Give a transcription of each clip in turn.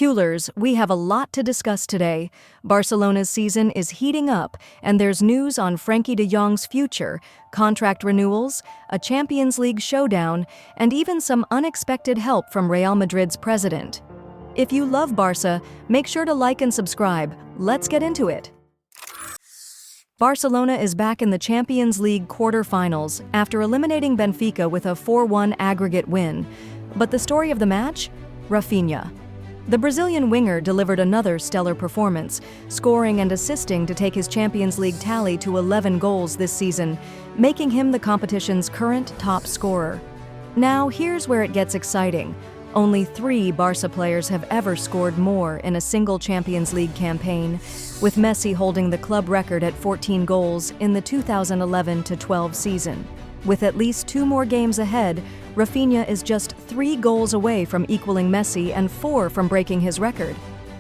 Culers, we have a lot to discuss today. Barcelona's season is heating up, and there's news on Frenkie de Jong's future, contract renewals, a Champions League showdown, and even some unexpected help from Real Madrid's president. If you love Barca, make sure to like and subscribe. Let's get into it. Barcelona is back in the Champions League quarter-finals after eliminating Benfica with a 4-1 aggregate win. But the story of the match? RAPHINHA. The Brazilian winger delivered another stellar performance, scoring and assisting to take his Champions League tally to 11 goals this season, making him the competition's current top scorer. Now, here's where it gets exciting. Only 3 Barca players have ever scored more in a single Champions League campaign, with Messi holding the club record at 14 goals in the 2011-12 season. With at least 2 more games ahead, RAPHINHA is just 3 goals away from equaling Messi and 4 from breaking his record.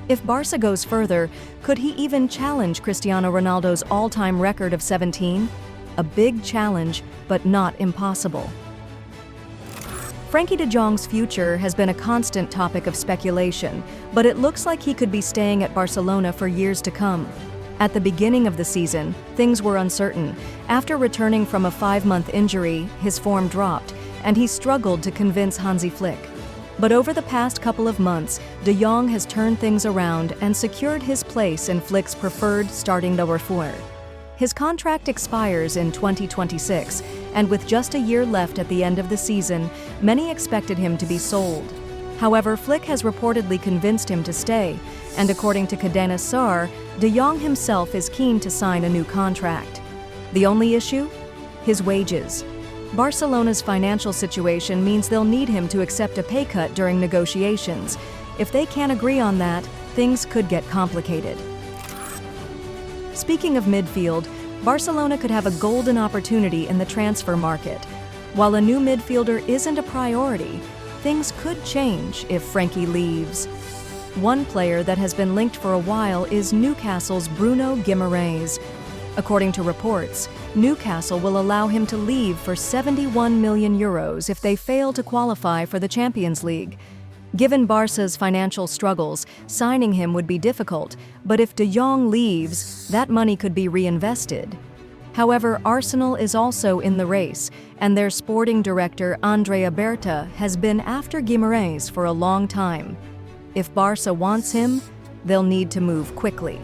If Barca goes further, could he even challenge Cristiano Ronaldo's all-time record of 17? A big challenge, but not impossible. Frenkie de Jong's future has been a constant topic of speculation, but it looks like he could be staying at Barcelona for years to come. At the beginning of the season, things were uncertain. After returning from a 5-month injury, his form dropped, and he struggled to convince Hansi Flick. But over the past couple of months, de Jong has turned things around and secured his place in Flick's preferred starting repertoire. His contract expires in 2026, and with just a year left at the end of the season, many expected him to be sold. However, Flick has reportedly convinced him to stay, and according to Cadena SAR, de Jong himself is keen to sign a new contract. The only issue? His wages. Barcelona's financial situation means they'll need him to accept a pay cut during negotiations. If they can't agree on that, things could get complicated. Speaking of midfield, Barcelona could have a golden opportunity in the transfer market. While a new midfielder isn't a priority, things could change if Frenkie leaves. One player that has been linked for a while is Newcastle's Bruno Guimaraes. According to reports, Newcastle will allow him to leave for €71 million if they fail to qualify for the Champions League. Given Barca's financial struggles, signing him would be difficult, but if de Jong leaves, that money could be reinvested. However, Arsenal is also in the race, and their sporting director Andrea Berta has been after Guimaraes for a long time. If Barca wants him, they'll need to move quickly.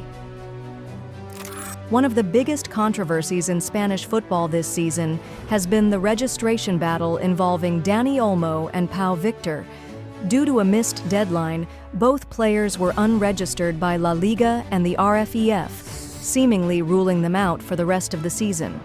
One of the biggest controversies in Spanish football this season has been the registration battle involving Dani Olmo and Pau Victor. Due to a missed deadline, both players were unregistered by La Liga and the RFEF, seemingly ruling them out for the rest of the season.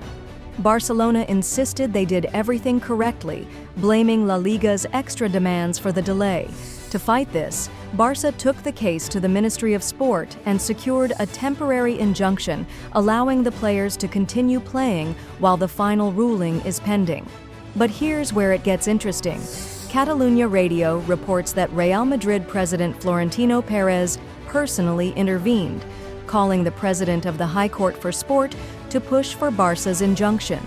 Barcelona insisted they did everything correctly, blaming La Liga's extra demands for the delay. To fight this, Barca took the case to the Ministry of Sport and secured a temporary injunction allowing the players to continue playing while the final ruling is pending. But here's where it gets interesting. Catalunya Radio reports that Real Madrid president Florentino Pérez personally intervened, calling the president of the High Court for Sport to push for Barca's injunction.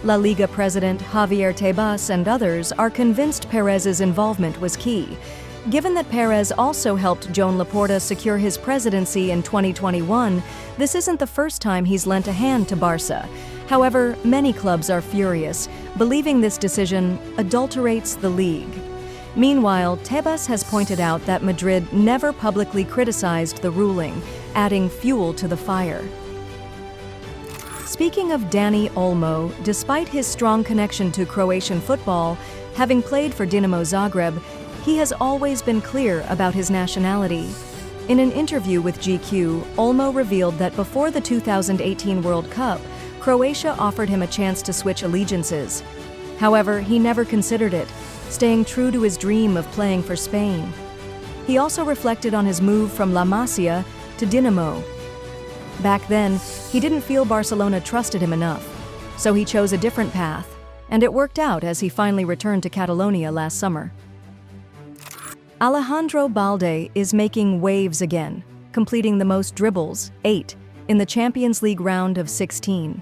La Liga president Javier Tebas and others are convinced Pérez's involvement was key. Given that Pérez also helped Joan Laporta secure his presidency in 2021, this isn't the first time he's lent a hand to Barca. However, many clubs are furious, believing this decision adulterates the league. Meanwhile, Tebas has pointed out that Madrid never publicly criticized the ruling, adding fuel to the fire. Speaking of Dani Olmo, despite his strong connection to Croatian football, having played for Dinamo Zagreb, he has always been clear about his nationality. In an interview with GQ, Olmo revealed that before the 2018 World Cup, Croatia offered him a chance to switch allegiances. However, he never considered it, staying true to his dream of playing for Spain. He also reflected on his move from La Masia to Dinamo. Back then, he didn't feel Barcelona trusted him enough, so he chose a different path, and it worked out as he finally returned to Catalonia last summer. Alejandro Balde is making waves again, completing the most dribbles, 8, in the Champions League round of 16.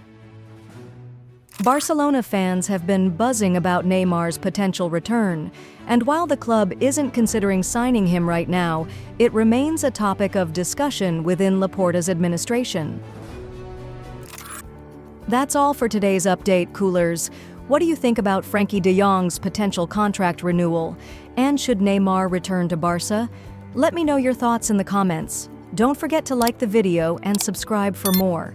Barcelona fans have been buzzing about Neymar's potential return, and while the club isn't considering signing him right now, it remains a topic of discussion within Laporta's administration. That's all for today's update, Culers. What do you think about Frenkie de Jong's potential contract renewal? And should Neymar return to Barca? Let me know your thoughts in the comments. Don't forget to like the video and subscribe for more.